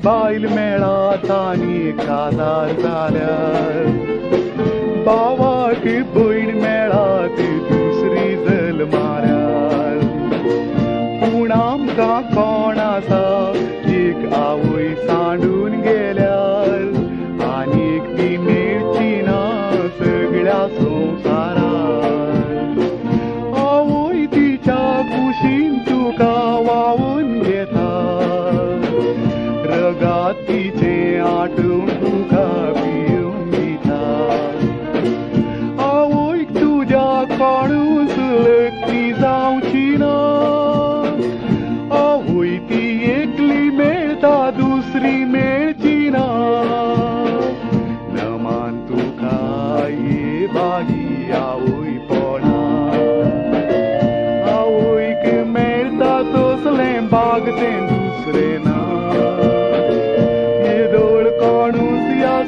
बाईल मेळात आणि काजार जाल्यार बावाक भयण मेळात दुसरी जल माऱ्यार पूण आमकां कोण आसा एक आवय सांडून गेल्यार आनीक ती मेळची ना सगळ्या संवसारार आवय तिच्या कुशीन तुका वावून घेता रगातीचे आठवून तुका पिवून दिता आवयक तुज्या काडून लक्ती जावची ना आवय ती एकली मेळता दुसरी मेळची ना नमान तुका ये बागी आवयपणा आवयक मेळता तसलें बाग तें दुसरें ना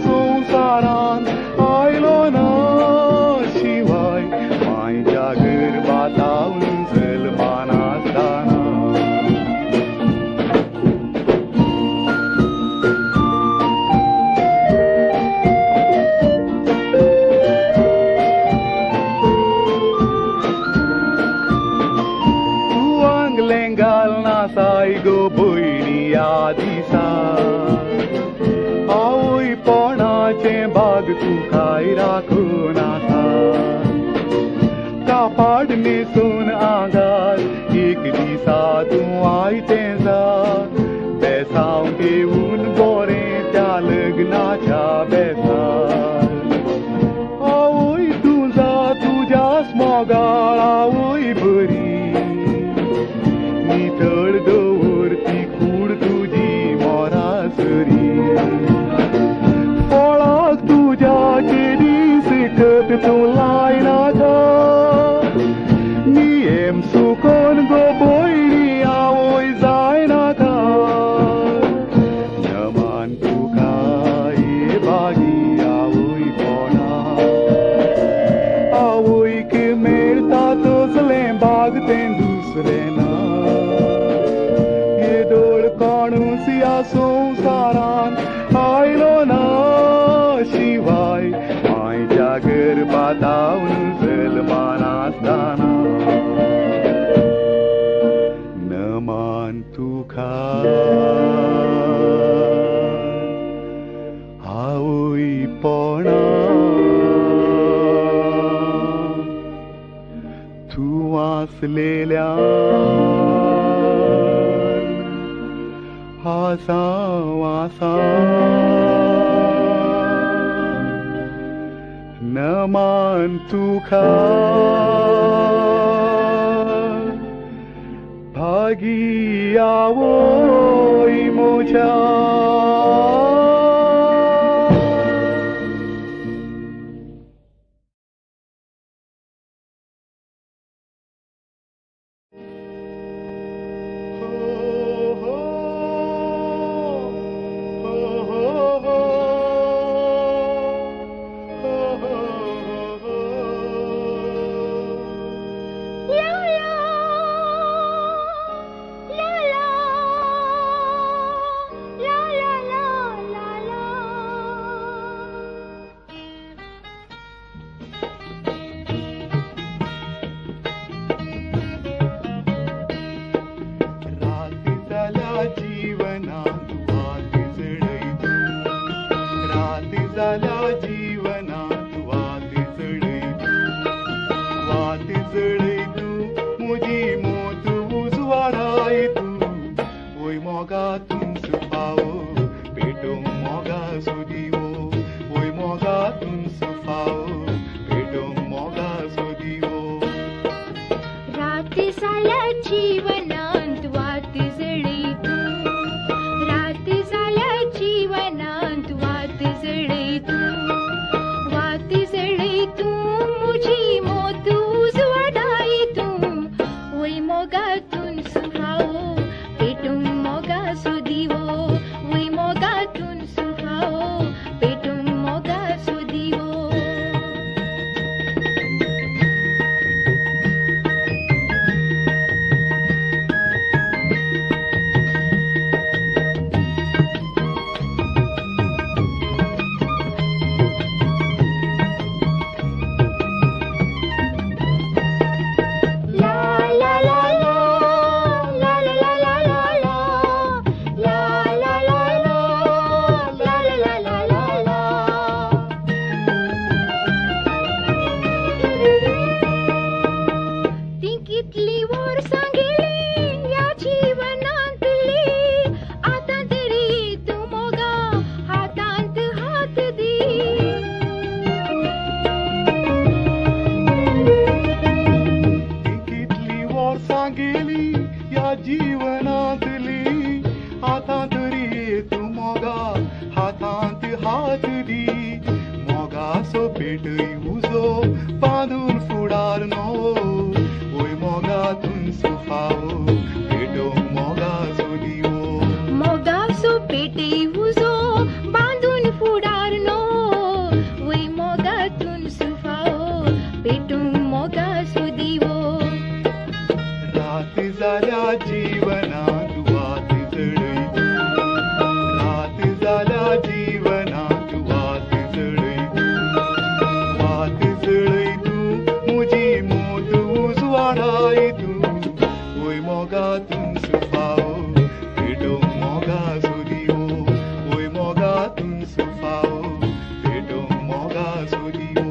संवसारान आयलो ना शिवाय मायच्या गर्भातावून जल्मान आसतना तूं आंगलें घालना साय गो भयणी ह्या दिसा आवयपणाचें बाग तूं काय राखून आसा कापाड न्हेसून आंगार एक दिसा तूं आयतें जा बेसांव घेवन बरें त्या लग्नाच्या बेसार आवय तूं जा तुज्या स्मोगाळ आवय बरी नितळ दवर ती कूड तुजी मोरासरी तूं लायनाका नियम सुकोन गो भयणी आवय जायनाका नमान तुका ये बागी आवयपणा आवयक मेळता तसलें बाग तें दुसरें ना येदोळ कोणूच ह्या संवसारान आयलो ना शिवाय गर्भातावून जल्मान आसतना नमान तुका आवयपणा तूं वाचलेल्या आसां आसां नमान तुका भागी आवय म्हज्या तुदी मोगासो पेटय उजो बांदून फुडार नो ओय मोगातून सुफावो पेटो मोगासो दिवो मोगासो पेटय उजो बांदून फुडार नो ओय मोगातून सुफावो पेटो मोगासो दिवो रात जाल्या जीवनात वात जळय रात जाल्या जीवनात वात जळय वात जळय तू मुजी मोद उजवाडाय तू ओय मोगातून सुफावो पेटो मोगासो दिवो ओय मोगातून सुफावो पेटो मोगासो दिवो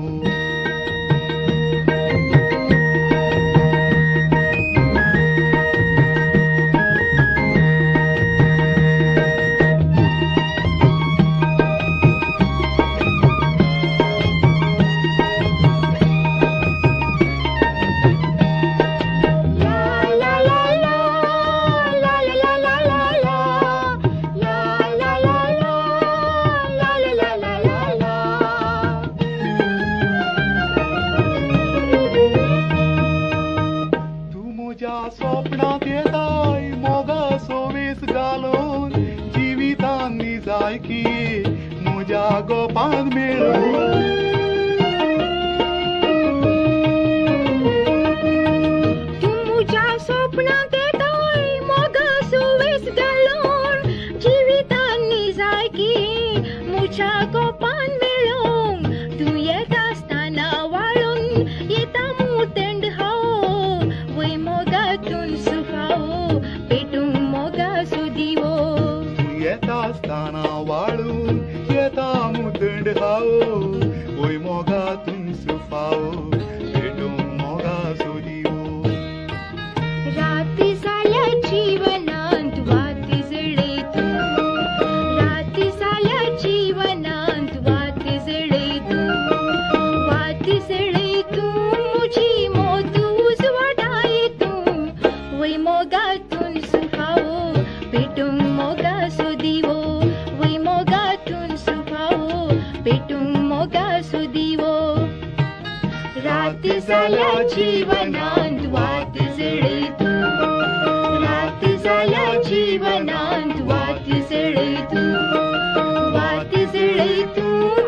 स्वप्नात येताय मोगासो वेस घालून जिवितांनी जाय की म्हज्या गोपांत मेळून तू म्हज्या स्वप्नांत येताय मोगासो वेस घालून जिवितांनी जाय की म्हज्या गोपांत मेळून तू येता आसतना वाळून येता मुतेंड हांव वय मोगातून सुफावो पेटूंक मोगासो दिवो तू येता आसतना वाळून येता मुतंड हांव ओय मोगातून सुफावो पेटूंक मोगासो दिवो राती जाल्या जीवनांत वाती जळय तू राती जाल्या जीवनांत वाती जळय तू मुजी मोद उजवाडाय तू वय मोगातून सुफावो पेटूंक मोगासो दिवो वय मोगातून सुफावो पेटूंक मोगासो दिवो राती जाल्या जीवनांत वाती जळय तू राती जाल्या जीवनांत वाती जळय तू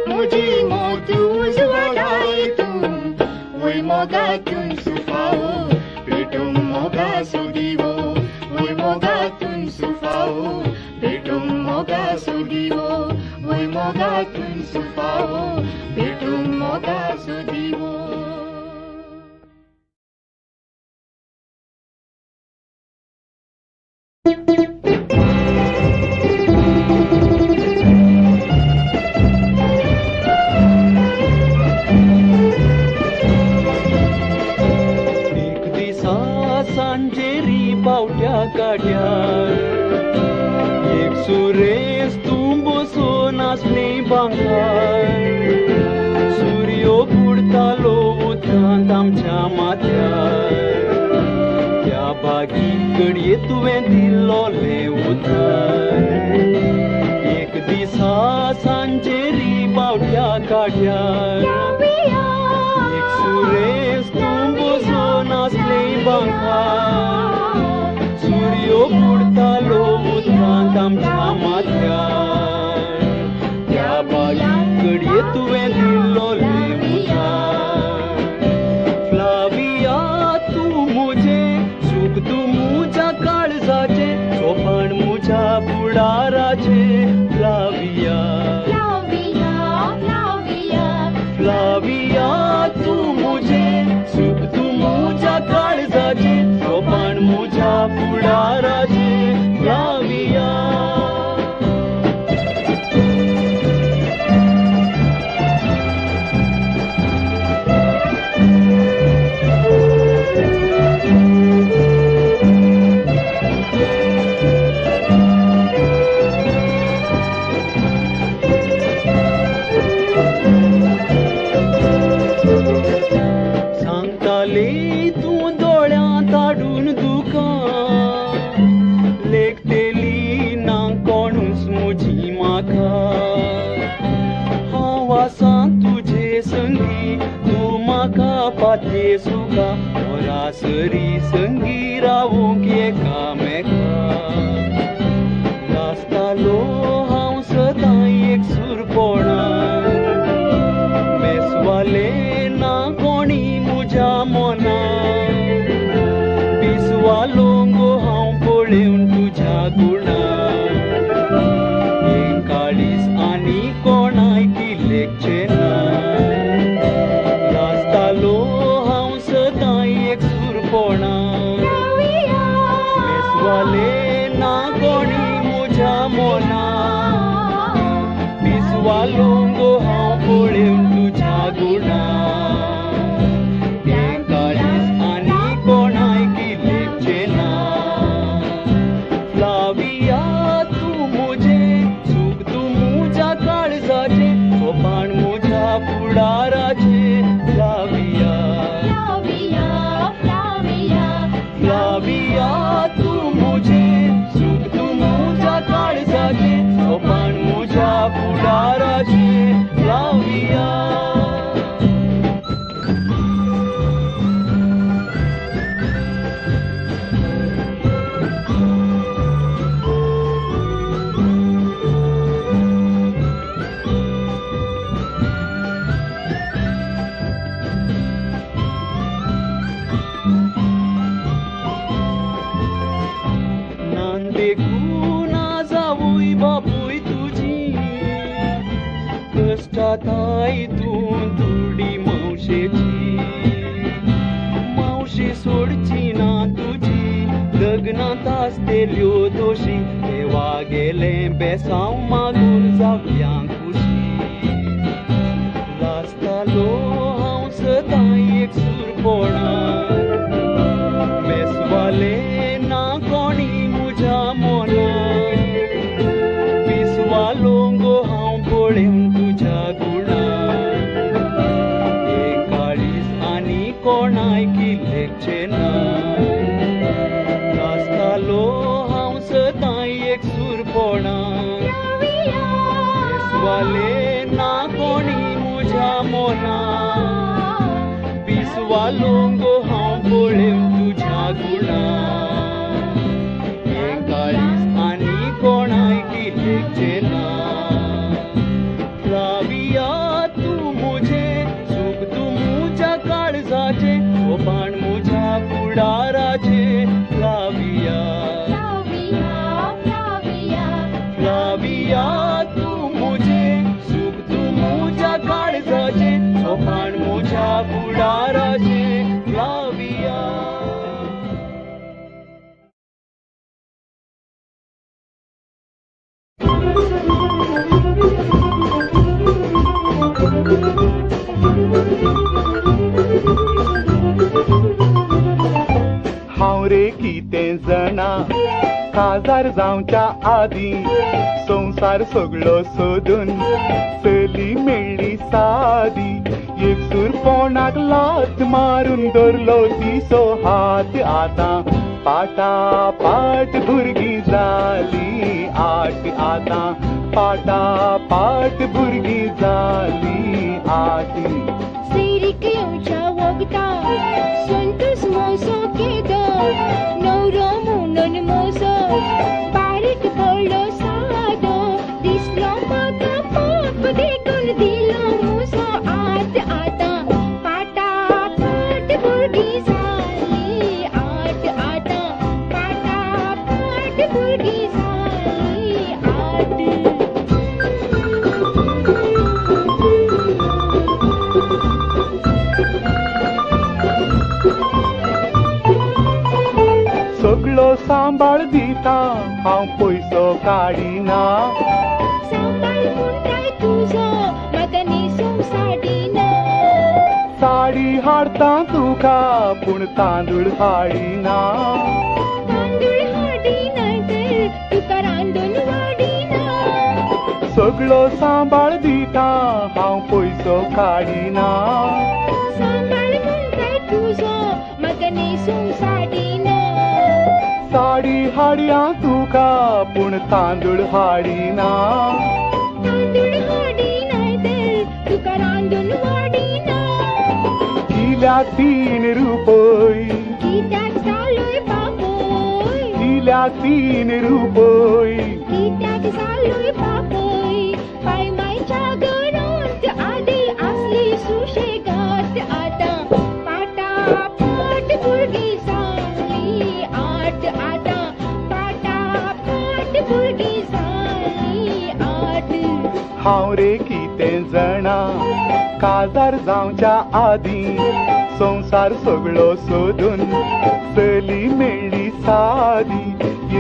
मुजी मोद उजवाडाय तू वय मोगातून सुफावो पेटूंक मोगासो दिवो वय मोगातून सुफावो पेटूंक मोगासो दिवो वय मोगातून सुफावो पेटूंक मोगासो दिवो एक दिसा सांजेरी पावट्या काड्यार एक सुरेश तूं बसून आसली भांगार सूर्यो बुडतालो उदकांत आमच्या माथ्यार त्या बागी कडये तुवें दिल्लोलें उतर एक दिसा सांजेरी पावट्या काड्यार एक सुरेश तूं बसून आसली भांगार सूर्यो बुडतालो उदकांत आमच्या माथ्यार त्या बागी कडये तुवें दिल्लोलें उतर फ्लाविया तूं मुजें सूख तूं म्हज्या काळजाचें सोपान म्हज्या फुडाराचें फ्लाविया फ्लाविया तूं मुजें सूख तूं म्हज्या काळजाचें सोपान म्हज्या फुडाराचें फ्लाविया फुडाराचे फ्लाविया फ्लाविया तू मुझे सुख तू मुझ्या काळजाचे सोपान मुझ्या फुडाराचे फ्लाविया कष्टाताईतून तुडी मावशेची मावशी सोडची ना तुझी लग्नात आसतेल्यो दोशी देवा गेले बेसांव मागून जावया खुशी लासतालो हांव सदां एक सुरपोणा बेसवाले ना कोणी मुझ्या मोना पिसवालो गो हांव पळेवन कोणाय की लेखचे ना नासतालो हांव सदां एक सुरपोणा पिसवाले ना कोणी मुझ्या मोना पिसवालो गो हांव पळेवन तुझ्या गुणा एकाळीस आनी कोणाय की लेखचे ना फ्लाविया तू मुझे सुख तू मुझ्या काळजाचे सोपान मुझ्या फुडाराचे फ्लाविया फ्लाविया तू मुझे सुख तू मुझ्या काळजाचे सोपान मुझ्या फुडाराचे फ्लाविया हांव रे कितें जाणा काजार जावच्या आदी संवसार सगळो सोदून चली मेळ्ळी सादी एकसूरपणाक लात मारून धरलो तिचो हात आतां पाटा पाट भुरगीं जाली आट आतां पाटा पाट भुरगीं जाली आट सैरीक येवच्या वगता संतोष मोसो केदो नवरो म्हणून मोसो बारीक पडलो सादो दिसलो म्हाका पाप देखून दिलो मोसो आत आतां पाटा पाट भुरगीं जाली आट आतां पाटा पाट भुरगीं जाली आट सगळो सांबाळ दिता हांव पयसो काडिना सांबाळ म्हणटाय तुजो म्हाका न्हेसूंक साडिना साडी हाडटा तुका पूण तांदूळ हाडिना तांदूळ हाडिना तर तुका रांदून वाडिना सगळो सांबाळ दिता हांव पयसो काडिना सांबाळ म्हणटाय तुजो म्हाका न्हेसूंक साडिना साडी हाडया तुका पूण तांदूळ हाडिना तांदूळ हाडिना तर तुका रांदून वाडिना दिल्या 3 रुपय कित्याक जालोय बापोय दिल्या 3 रुपय कित्याक जालोय बापोय पाय मायच्या घरांत आदी आसली सुशेगाद आतां पाटा पाट भुरगीं जाली आट आतां पाटा पाट भुरगीं जाली आट हांव रे कितें जाणा काजार जावच्या आदी संवसार सगळो सोदून चली मेळ्ळी सादी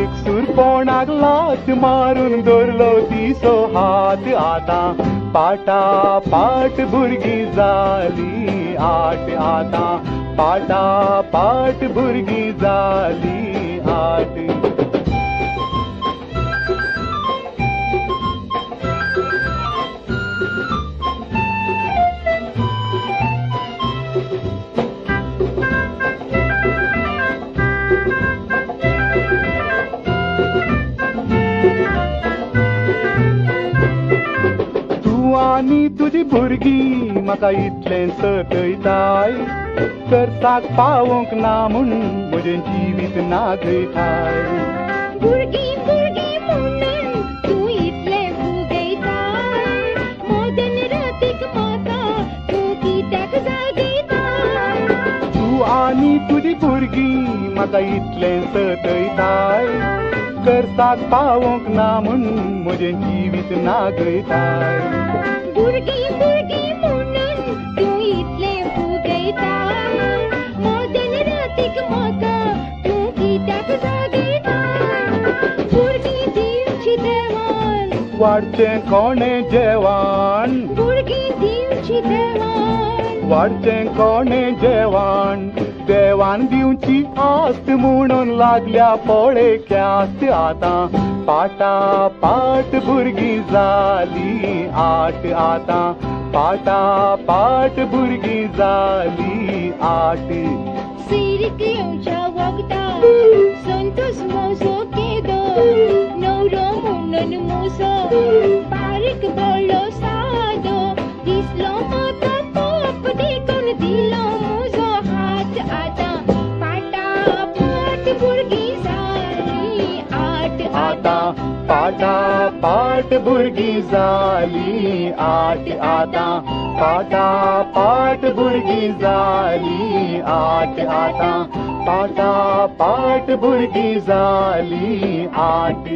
एकसूरपणाक लात मारून धरलो तिचो हात आतां पाटा पाट भुरगीं जाली आट आतां पाटा पाट भुरगीं जाली आट आनी तुजी भुरगीं म्हाका इतलें सतयताय करताक पावोंक ना म्हूण म्हजें जिवीत नागयताय भुरगीं भुरगीं म्हणून तूं इतलें फुगयताय मोदन रातीक म्हाका तूं कित्याक जागयताय तूं आनी तुजी भुरगीं म्हाका इतलें सतयताय करताक पावोंक ना म्हूण म्हजें जिवीत नागयताय भुरगीं भुरगीं म्हणून तूं इतलें फुगयताय मोदन रातीक म्हाका तूं कित्याक जागयताय भुरगीं दिवची देवान वाडचें कोणें जेवाण भुरगीं दिवची देवान वाडचें कोणें जेवाण देवान दिवची आस्त म्हणून लागल्या पळे क्यास्त आतां पाटा पाट भुरगीं जाली आट आतां पाटा पाट भुरगीं जाली आट सिरीक येवच्या वखदां संतोष मोसो केदो नवरो म्हणून मोसो बारीक बळ्ळो सादो दिसलो म्हाका पोप देखून दिलो म्हजो हात आतां पाटा पाट भुरगीं जाली आट आतां पाटा पाट भुरगीं जाली आट आतां पाटा पाट भुरगीं जाली आट आतां पाटा पाट भुरगीं जाली आट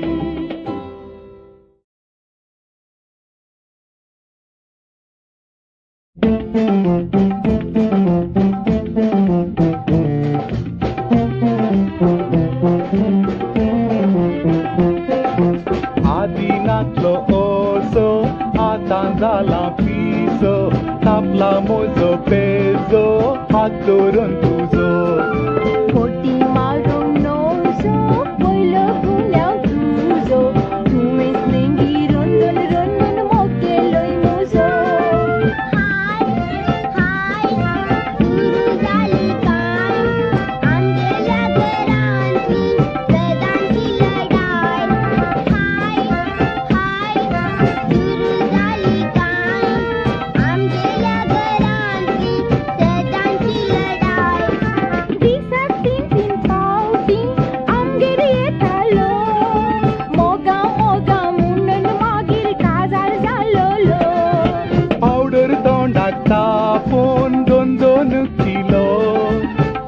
आदिनातलो ओसो आतां जाला पिसो तापला म्हजो पेजो हात धरून तुजो खोटी मारूंक नोजो पयलो गुन्यांव तुजो तुवें स्नेंगी रंडून रंडून मोकेलोय म्हजो हाय हाय सुरू जाली काय आमगेल्या घरांतली सदांची लढाय हाय हाय सुरू जाली काय आमगेल्या घरांतली सदांची लढाय दिसाक तीन तीन पावटी आमगेर येतालो मोगा मोगा म्हणून मागीर काजार जालोलो पावडर तोंडाक तापोवन दोन दोन किलो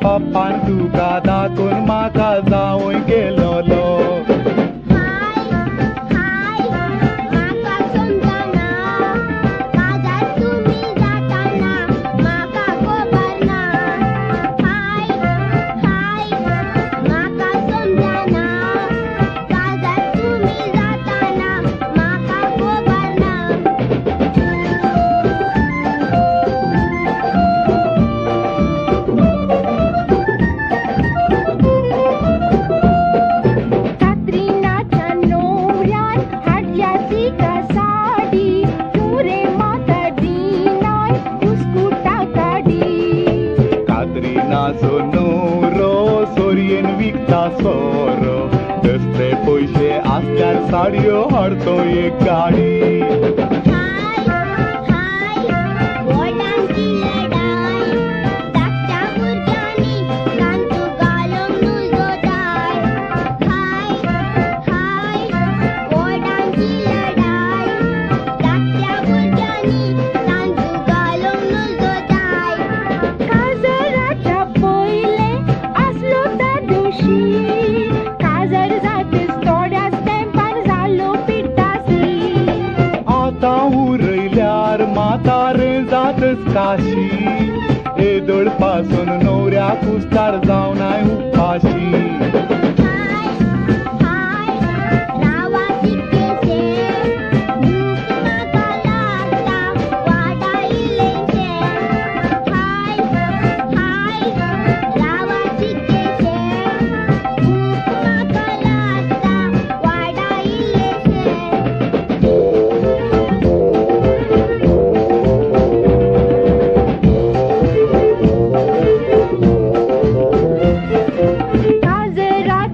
पप्पान तुका दाखोवन म्हाका जावूय गेलोलो हाय हाय म्हाका समजना काजार तुमी जाताना म्हाका खबर ना हाय हाय म्हाका समजना काजार तुमी जाताना म्हाका खबर ना कात्रिनाच्या नवऱ्यान हाडल्या तिका साडी तुरे म्हाका दिनाय कुस्कुटा काडी कात्रिनाचो नवरो सोरयेन विकता सोरो कसले पयशे आसल्यार साडयो हाडतो एक गाडी हाय हाय वडांची लढाय धाकट्या भुरग्यांनी तांतू घालूंक नुजो जाय हाय हाय वडांची लढाय धाकट्या भुरग्यांनी तांतू घालूंक नुजो जाय काजराच्या पयले आसलो त्या दिवशी काजर जातच थोड्याच तेंपान जालो पिठासी आतां उरयल्यार मातार जातच काशी येदोळ पासून नवऱ्याक उस्तार जावनाय उपाशी हाय हाय रावा चिक्केचे दूख म्हाका लागता वाडा इल्लेचे हाय हाय रावा चिक्केचे दूख म्हाका लागता वाडा इल्लेचे काजराच्या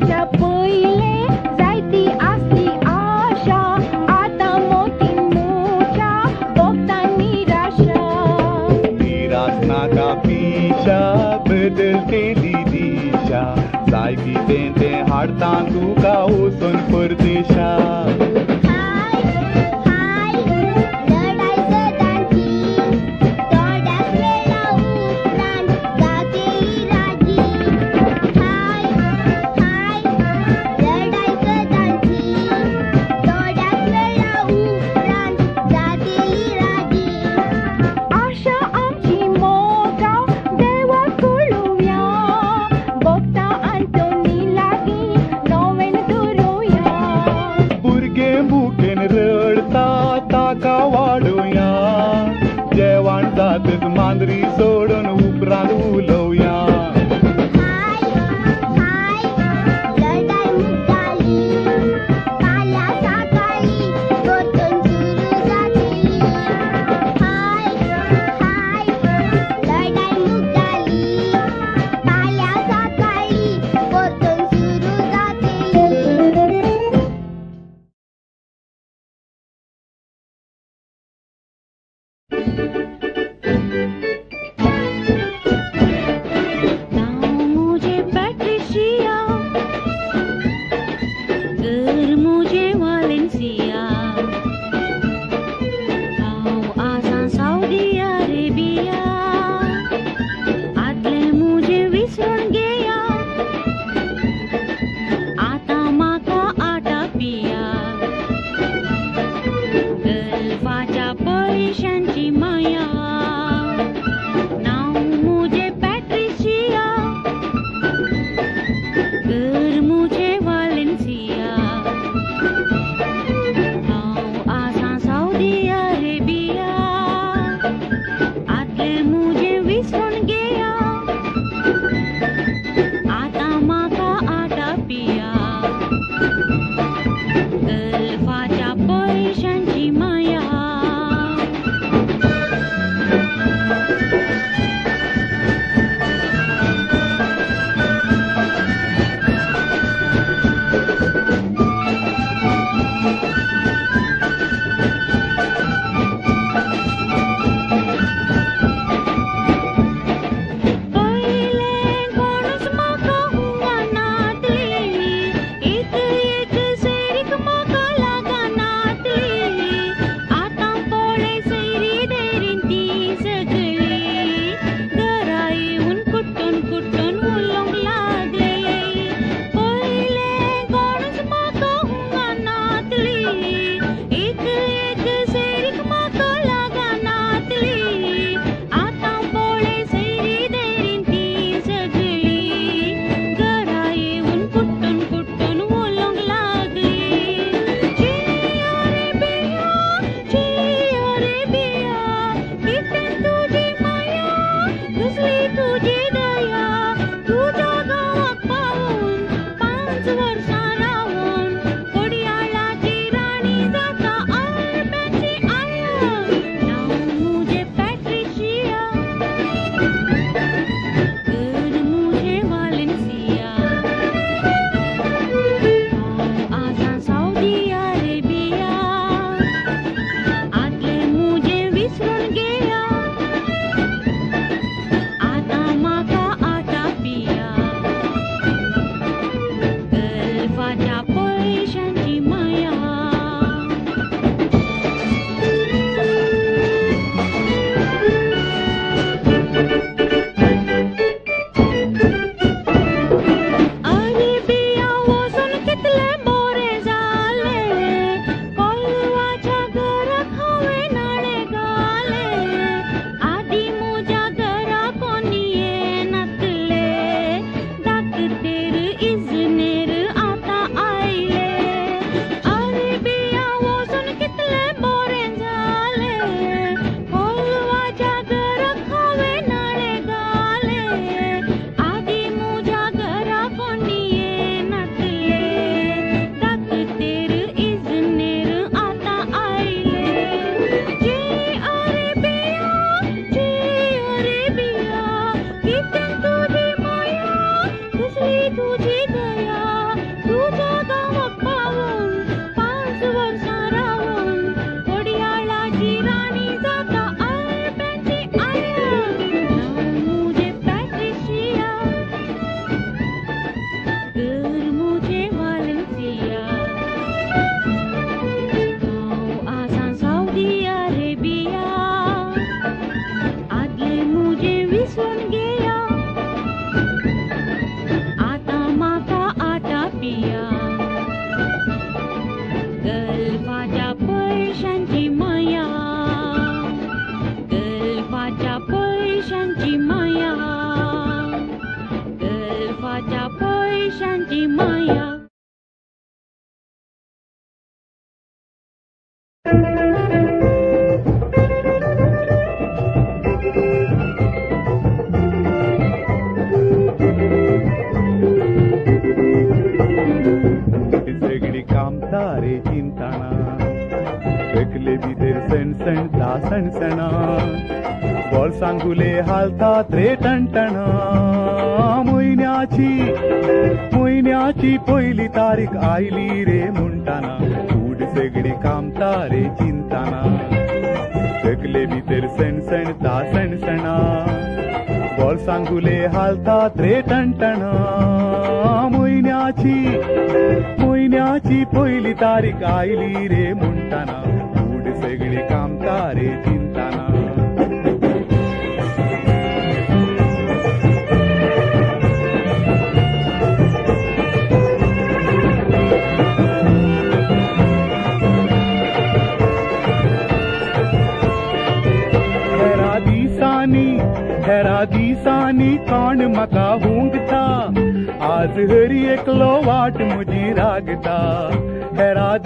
बदलतेली दिशा जाय कितें तें हाडटा तुका वचून परदेशा हाय हाय लढाई सदांची थोड्याच वेळा उपरांत जातली राजी हाय हाय लढाई सदांची थोड्याच वेळा उपरांत जातली राजी आशा आमची मोगाव देवा कळुया भक्ता आंतोनी लागीं नवेन धरुया भुरगे भुकेन रडता ताका वाडोवया जेवण जातच मांद्री सोडून उपरांत उलोवया हाय हाय लढाई मुद्दाली फाल्यां सकाळी परतून सुरू जातली हाय हाय लढाई मुद्दाली फाल्यां सकाळी परतून सुरू जातली नाम मुझे पैट्रिशिया घर मुझे वालेंसिया हांव आसां सौदी अरेबिया आदलें मुझे विसरून गेया आतां म्हाका आटा पिया गल्फाच्या पयशांची माया नाव मुझे पैट्रिशिया घर मुझे वालेंसिया हांव आसां सौदी अरेबिया आदलें मुझे विसरून गेया आतां म्हाका आटा पिया गल्फाच्या पयशांची माया भितर सणसणता सणसणा बोळसांगुले हालतात रे टणटणा म्हयन्याची पयली तारीख आयली रे म्हणटाना कूड सगळी कामता रे चिंताना तकले भितर सणसणता सणसणा बोळसांगुले हालतात रे टणटणा म्हयन्याची पयली तारीख आयली रे म्हणटाना कूड सगळी कामता रे चिंताना हेरा दिसांनी कोण म्हाका हुंगता आज हरी एकलो वाट म्हजी रागता हेरा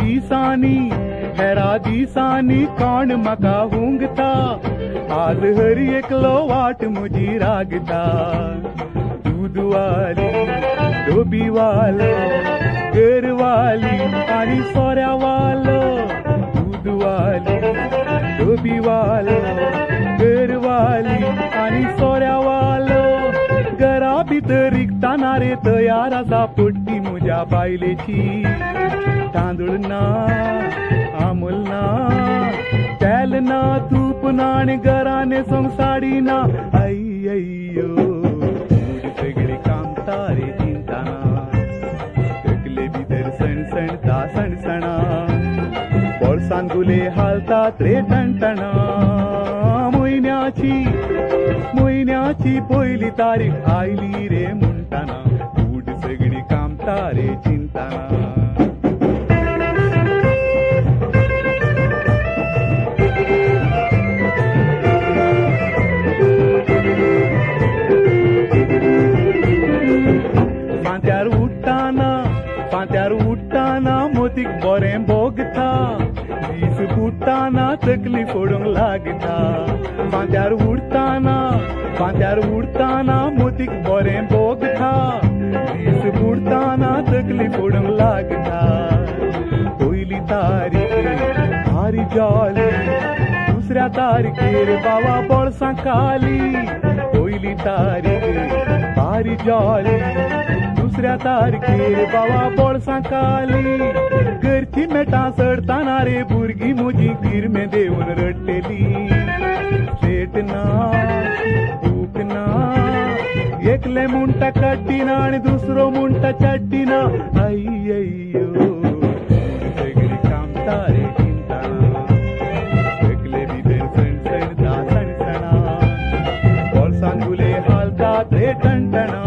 दिसांनी कोण म्हाका हुंगता आज हरी एकलो वाट म्हजी रागता दूधवाली डोबीवालो घरवाली आनी सोऱ्यावालो दूधवाली डोबीवालो घरवाली आनी सोऱ्यावालो घरा भितर रिकताना रे तयार आसा पट्टी म्हज्या बायलेची तांदूळ ना आमूल ना तेल ना तूप ना आनी घरान सोंग साडी ना अय्यो सगळी कामता रे चिंताना तकले भितर सणसणता सणसणा बोळसांगुले हालतात रे टणटणा म्हयन्याची पयली तारीख आयली रे म्हणटाना कूड सगळी कामता रे चिंताना फांत्यार उठताना मोतीक बरें भोगता दीस फुटताना तकली फोडूंक लागता फांत्यार उठताना मोतीक बरें भोगता दीस फुटताना तकली फोडूंक लागता पयली तारीख भारी जाली दुसऱ्या तारखेर बाबा बोळसां खाली पयली तारीख भारी जाली दुसऱ्या तारखेर बाबा बोळसां खाली घरची मेटां सडताना रे भुरगीं म्हजी किरमे देवन रडटली स्लेट ना बूक ना एकले म्हणटा कट्टीना आनी दुसरो म्हणटा चड्डीना अय्यो सगळी कामता रे चिंताना एकले भितर सणसणता सणसणा बोळसांगुले हालतात रे टणटणा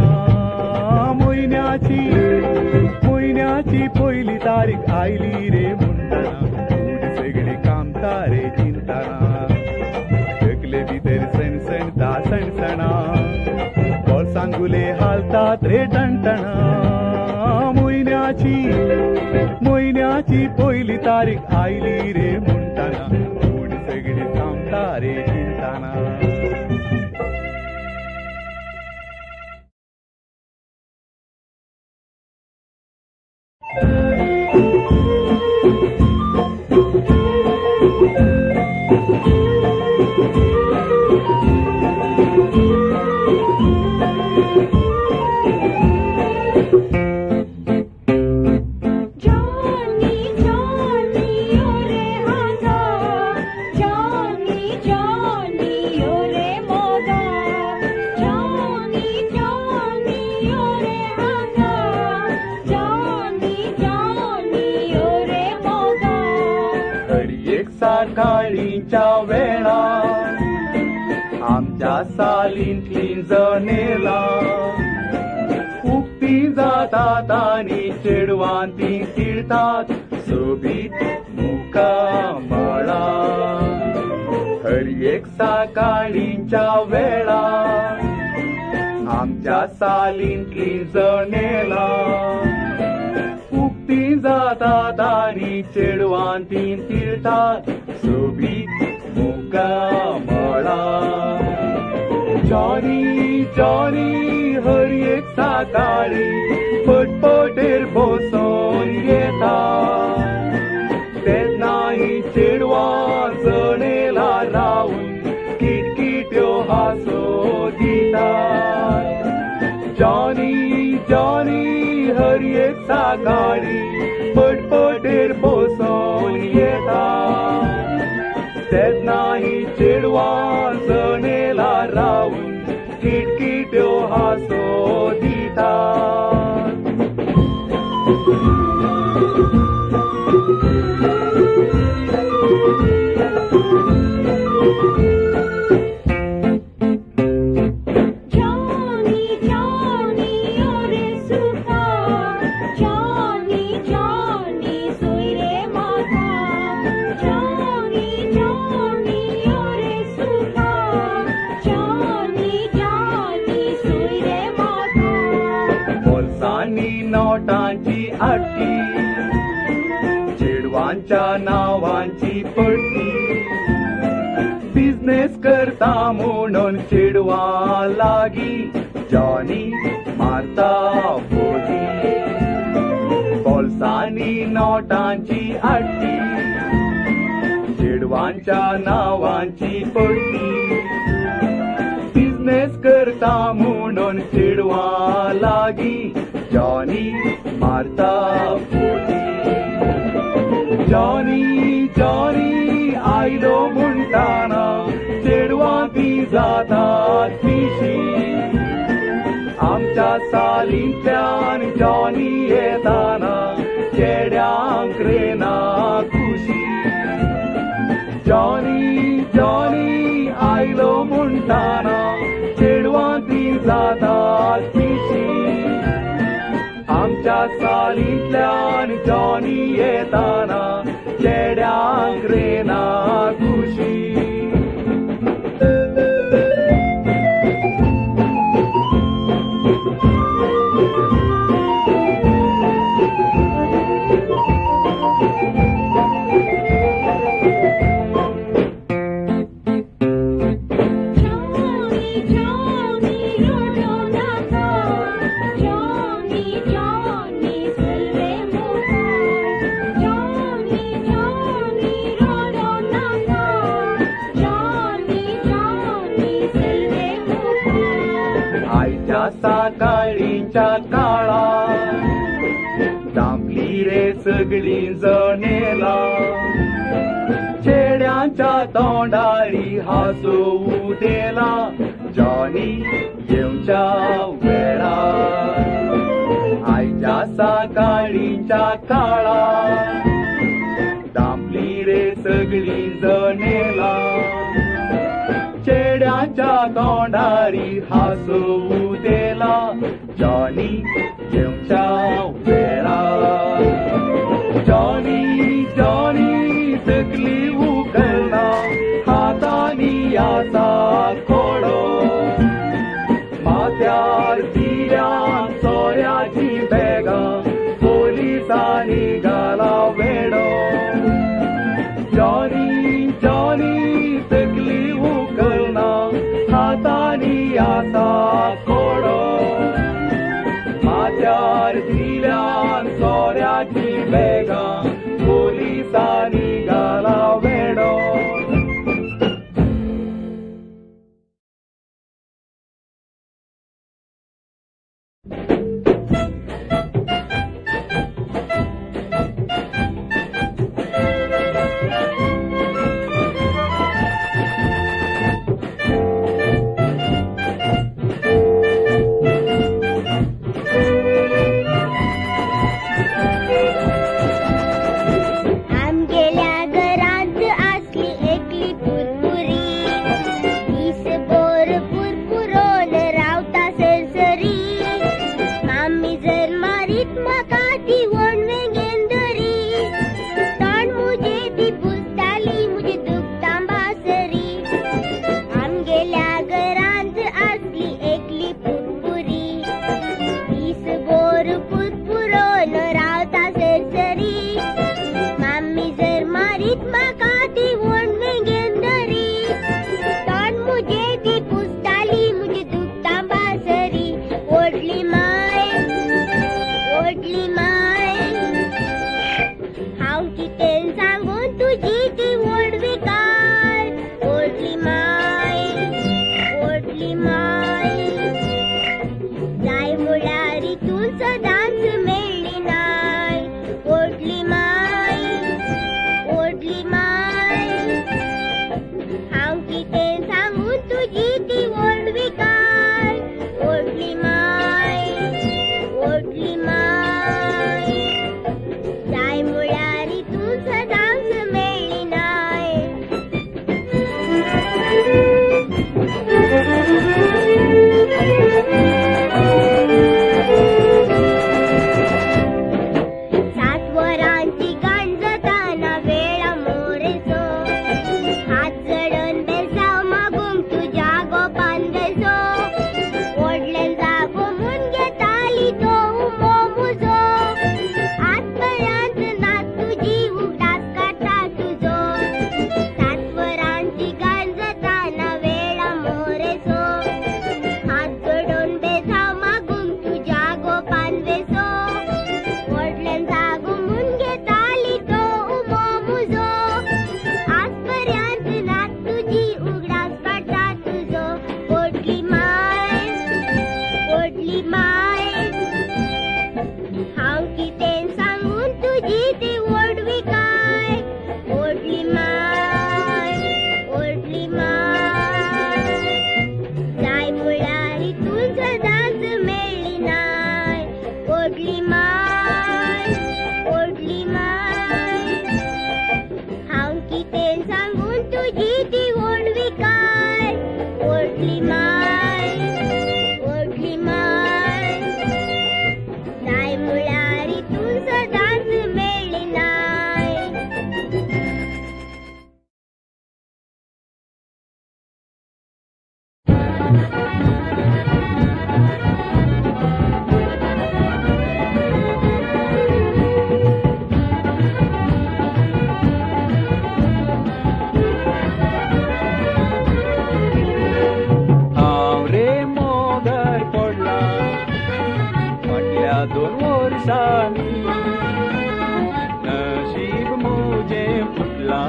म्हयन्याची पयली तारीख आयली रे म्हणटाना कूड सगळी कामता रे चिंताना तकले भितर सणसणता सणसणा बोळसांगुले हालतात रे टणटणा म्हयन्याची पयली तारीख आयली रे म्हणटाना कूड सगळी कामता रे चिंताना सकाळीच्या वेळार आमच्या सालींतली जनेला उक्ती जातात आनी चेडवां ती तिळतात सोबीत मुखामळा हर एक सकाळीच्या वेळार आमच्या सालींतली जनेला उक्ती जातात आनी चेडवां ती तिळतात सोबीत मुखामळा जॉनी जॉनी हर एक सकाळी पटपटेर बसून येता तेन्ना ही चेडवां दर्येक सकाळी पटपटेर बसून येता तेन्ना ही चेडवां जणेला रावून किटकिट्यो हांसो दिता नोटांची आट्टी चेडवांच्या नावांची पट्टी बिझनेस करता म्हणून चेडवां लागीं जॉनी मारता बोटी बोल्सांनी नोटांची आट्टी चेडवांच्या नावांची पट्टी बिझनेस करता म्हणून चेडवां लागीं जॉनी मारता बोटी जॉनी जॉनी आयलो म्हणटाना चेडवां ती जातात पिशी आमच्या सालींतल्यान जॉनी येताना चेड्यांक रेना खुशी जॉनी जॉनी आयलो म्हणटाना चेडवां ती जातात पिशी आमच्या सालींतल्यान जॉनी येताना चेड्यांक रेना खुशी सकाळींच्या काळा दांपली रे सगळी जणेला चेड्यांच्या तोंडारी हांसो उदेला जॉनी येवच्या वेळार आयच्या सकाळींच्या काळा दांपली रे सगळी जणेला चेड्यांच्या तोंडारी हांसो उदेला जॉनी येवच्या वेळार जॉनी जॉनी तकली उखलना हातांनी आसा कोडो माथ्यार दिल्यान सोऱ्याची बॅगां पोलिसांनी घाला वेडो जॉनी जॉनी तकली हातांनी आसा कोडो माथ्यार दिल्यान सोर दोन वर्षांनी नशीब मुझे फुटला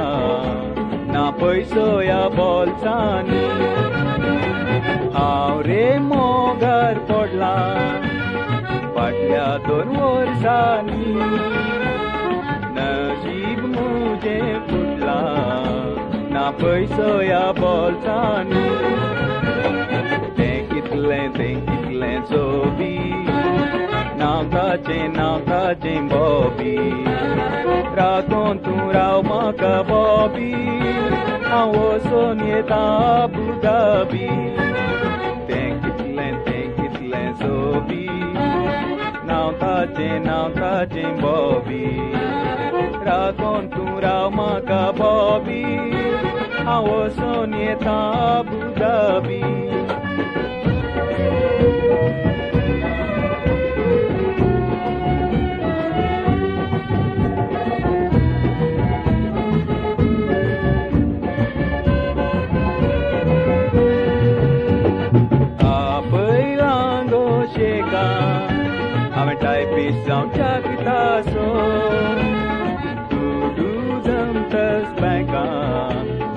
ना पैसो या बोलचानी हांव रे मोगार पडला फाटल्या 2 वर्षांनी नशीब मुझे फुटला ना पैसो या बोलचानी तें कितलें सोबी नावकाचें बॉबी राखोन तूं राव म्हाका बॉबी हांव वचून येता अबू धाबी तें कितलें सोबी नावकाचें बॉबी राखोन तूं राव म्हाका बॉबी हांव वचून येता Abu Dhabi Pisão Chakitaso Tudo Zantas Banka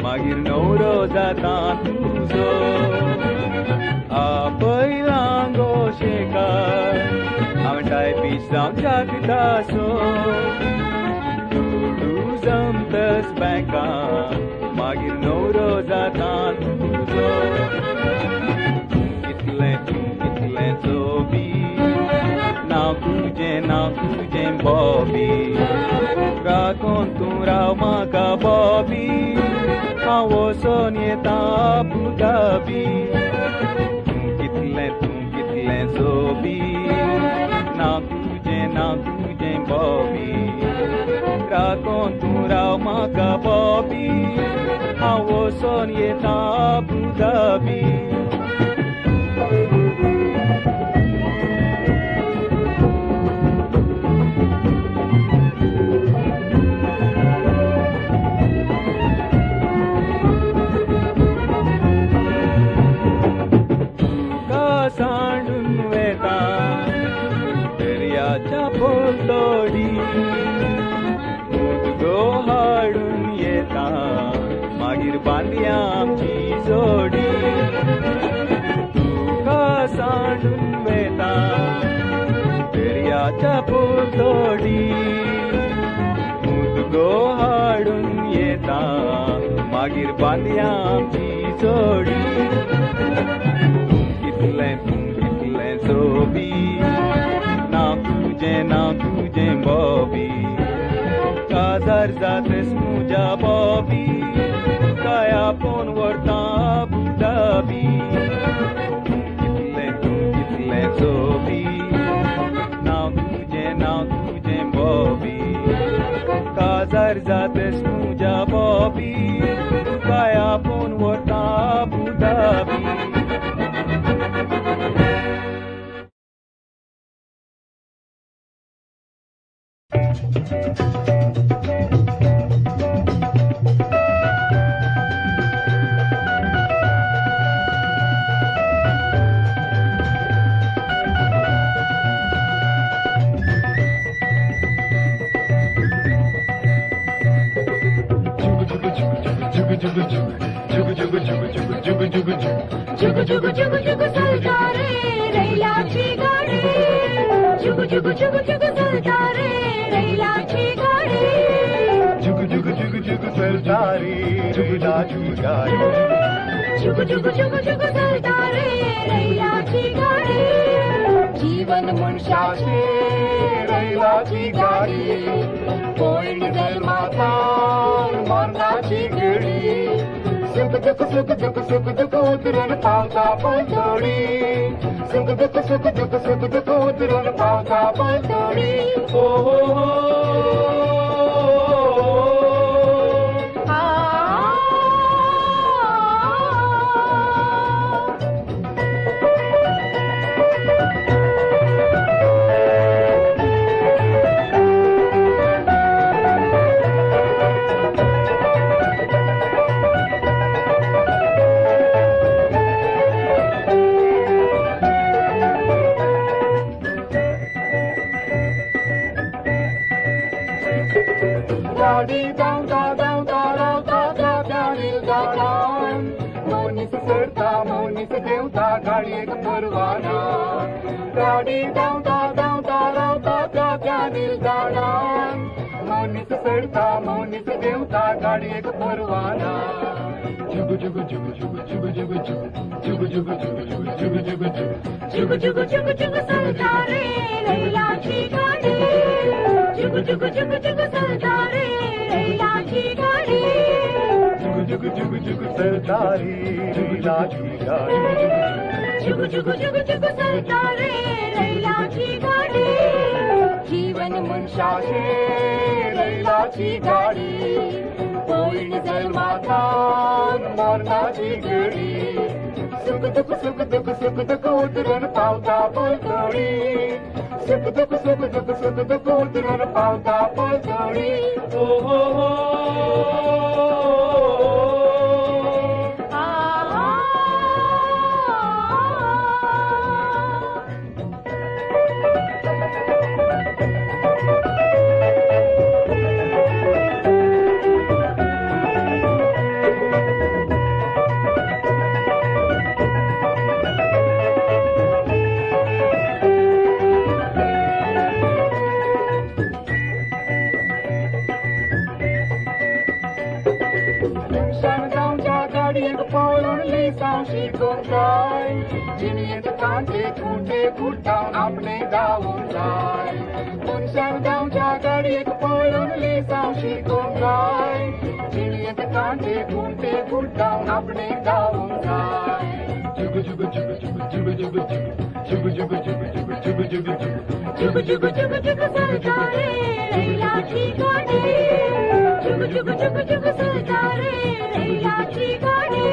Magir Nouro Zatan Tuzo Apai Lango Sheka Aventai Pisão Chakitaso Tudo Zantas Banka Magir Nouro Zatan Tuzo Kitlen Sobi Now तुझे बॉबी राखोन तूं राव म्हाका बॉबी हांव वचून येता अबू धाबी कितलें सोबी नाव तुझें बॉबी राखोन तूं राव म्हाका बॉबी हांव वचून येता अबू धाबी तोडी मुदगो हाडून येता मागीर बांदया आमची जोडी तुका सांडून वेता दर्याच्या पोतोडी मुदगो हाडून येता मागीर बांदया आमची जोडी कितलें सोबी नाव तुझें बॉबी काजार जातेस मुझ्या बॉबी काया पोन व्हरता अबू धाबी कितलें सोबी नाव तुझें बॉबी काजार जातेस मुझ्या बॉबी काया पोन व्हरता अबू धाबी जुगु जुगु चलता रे रैलाची गाडी जुगु जुगु चलता रे रैलाची गाडी जुगु चलता रे रैलाची गाडी जुगु चलता रे रैलाची गाडी जीवन मनशाचे रैलाची गाडी कोण जन्माता मरणाची घडी सुख दुख उतरून पावता पलतोडी सुख दुख उतरून पावता पलतोडी ओ मोनीस सरता मोनीस देवता गाडी एक परवाना गाडी धावता धावता रावता त्या निलदाणान मोनीस सरता मोनीस देवता गाडी एक परवाना जुगु जुगु जुगु जुगु जुगु जुगु जुगु जुगु जुगु जुगु जुगु जुगु जुगु जुगु जुगु जुगु चलता रे रैलाची गाडी जुगु जुगु जुगु जुगु चलता रे रैलाची गाडी जुगु जुगु जुगु जुगु चलता रे रैलाची गाडी जुगु जुगु जुगु जुगु चलता रे रैलाची गाडी जीवन मनशाचे रैलाची गाडी होईन जन्मातान मरणाची घडी सुख दुख सुख दुख सुख दुख उतरून पावता पलतडी सुख दुख सुख दुख सुख दुख उतरून पावता पलतडी ओ हो हो जिन्हें कांटे खूटे खूटाऊन आपने गावून जाय मनशान गावच्या गाडयेक पळून लेसांव शिकून जाय जिन्हें कांटे खूटे खूटाऊन आपने गावून जाय जुगु जुगु जुगु जुगु जुगु जुगु जुगु जुगु जुगु जुगु जुगु जुगु जुगु जुगु जुगु जुगु चलता रे रैलाची गाडी जुगु जुगु जुगु जुगु चलता रे रैलाची गाडी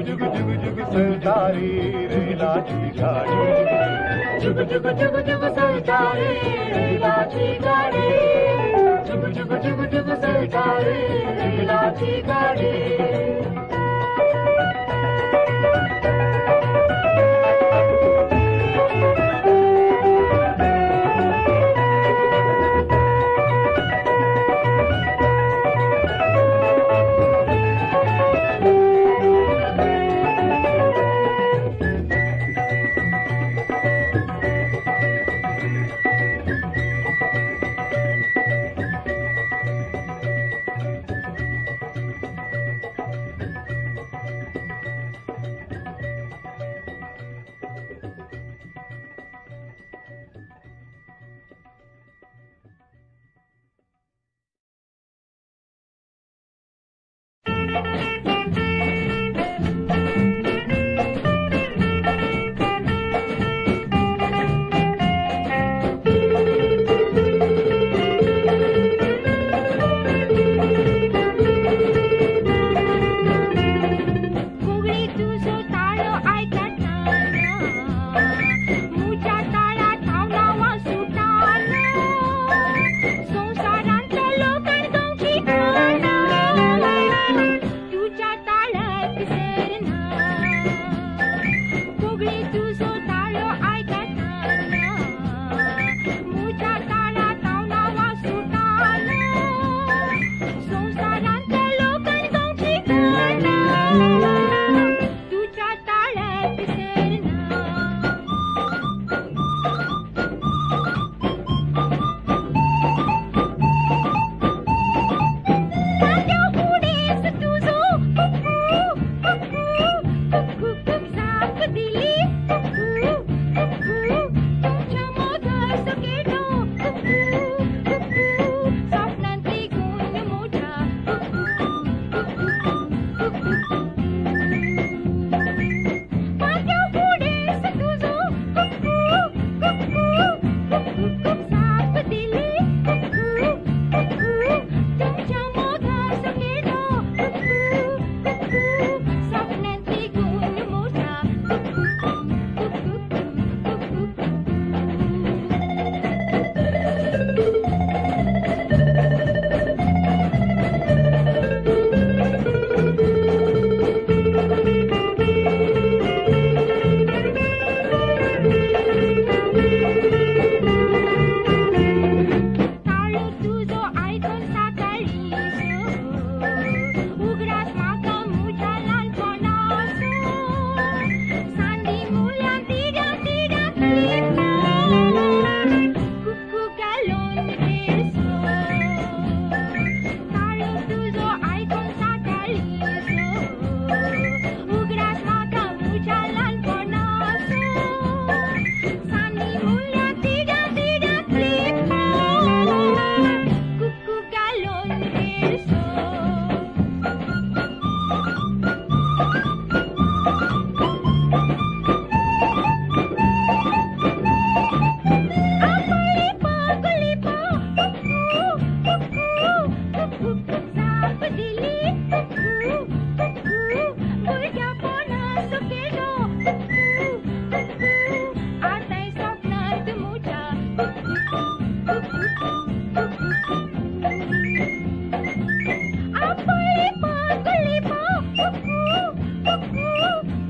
जुगु जुगु जुगु चलता रे रैलाची गाडी जुगु जुगु जुगु जुगु चलता रे रैलाची गाडी जुगु जुगु जुगु जुगु चलता रे रैलाची गाडी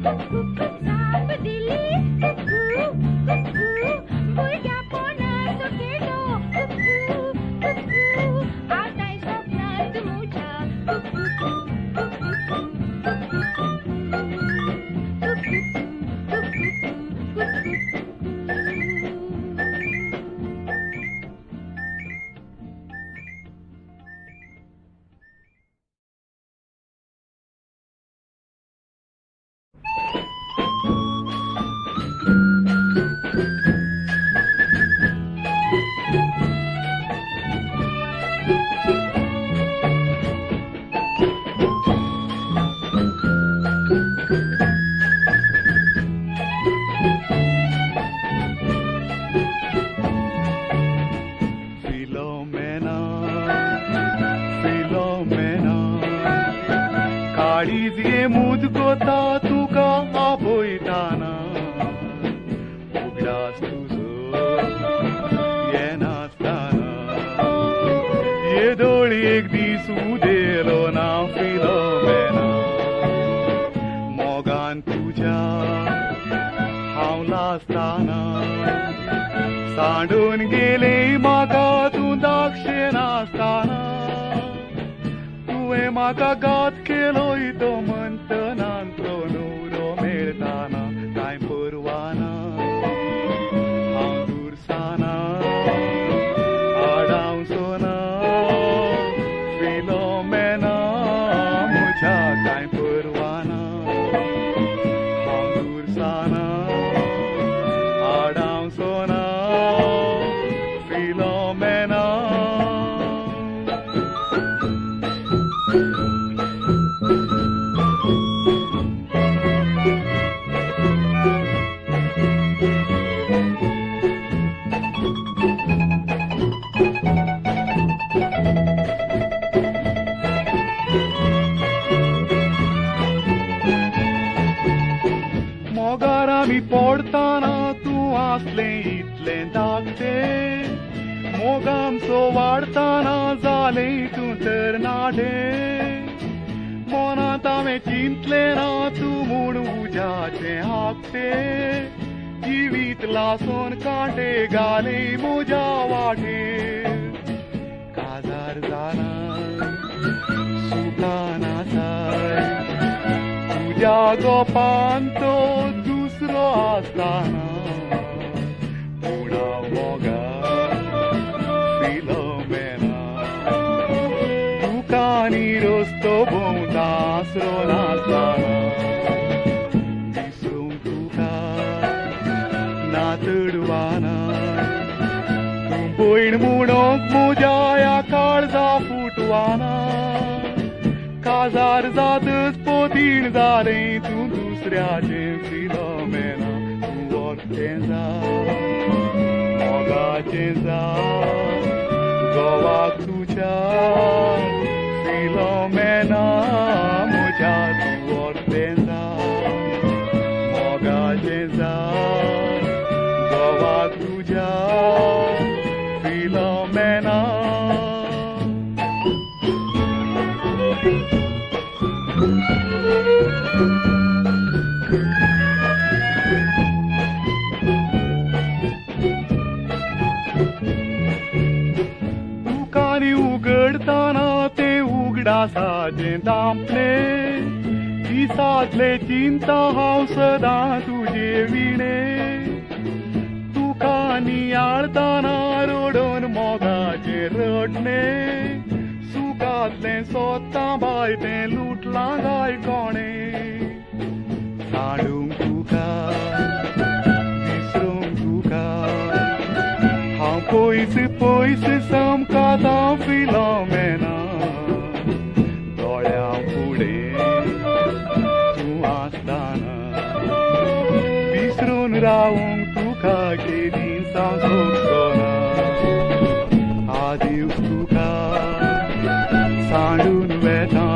सांप दिली भुरग्या पोनार सुकेलो आताय स्वप्नात मुझ्या काळीजे मुदगोता तुका आपयताना उगडास तुजो येनासतना येदोळयेक दीस उदेलो ना फिलोमेना मोगान तुज्या हांव लासतना सांडून गेले म्हाका तूं धाकशें नासतना तुवें म्हाका घात केलोय तो म्हणटनांतलो नुरो मेळटाना कांय परवाना हांव दुरसाना आडावसोना फिलोमेना म्हज्या कांय परवाना हांव दुरसाना आडावसोना फिलोमेना मोगार आमी पडटाना तूं आसलें इतलें धाकटें मोग आमचो वाडटाना जालें तूं तर नाडें मनांत हांवें चिंतलें ना तूं म्हूण उज्याचें हापटें जिवीत लासून कांटे घाले म्हज्या वाटेर काजार जाना सुखान आसाय तुज्या गोपान तो दुसरो आसताना पूण हांव मोगार फिलोमेना तुका आनी रस्तो भोंवता आसरो नासतना विसरूंक तुका ना तडवाना तूं भयण म्हणूंक म्हज्या ह्या काळजा फुटवाना काजार जातच पोतीण जालें तूं दुसऱ्याचें फिलोमेना तूं वखदें जा मोगाचें जा गोवाक तुज्या फिलोमेना म्हज्या तूं वखदें जा मोगाचें जा गोवाक तुज्या फिलोमेना तुकानी उगडताना ते उगडासाचें दांपलें दिसांतले चिंता हांव सदां तुजे विणे तुका नियाळताना रडोन मोगाचें रडणें सुखांतलें सोदतां बाय तें लुटलां गाय कोणें सांडूंक तुका विसरूंक तुका हांव पयस पयस समकातां फिलोमेना दोळ्यां फुडें तूं आसताना विसरून रावूंक तुका केदी साव सोंसना आदिवस तुका सांडून वेता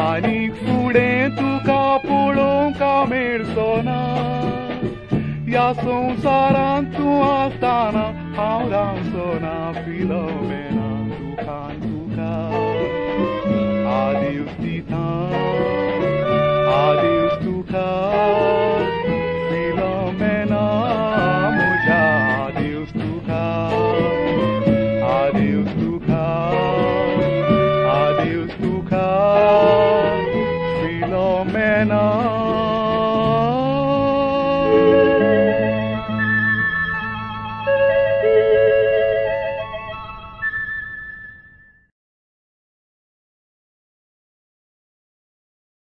आनीक फुडें तुका पळोवंक मेळचोना ह्या संवसारांत तूं आसताना हांव रावचोना फिलोमेना दुखान तुका आदिवस दिता आदिवस है ना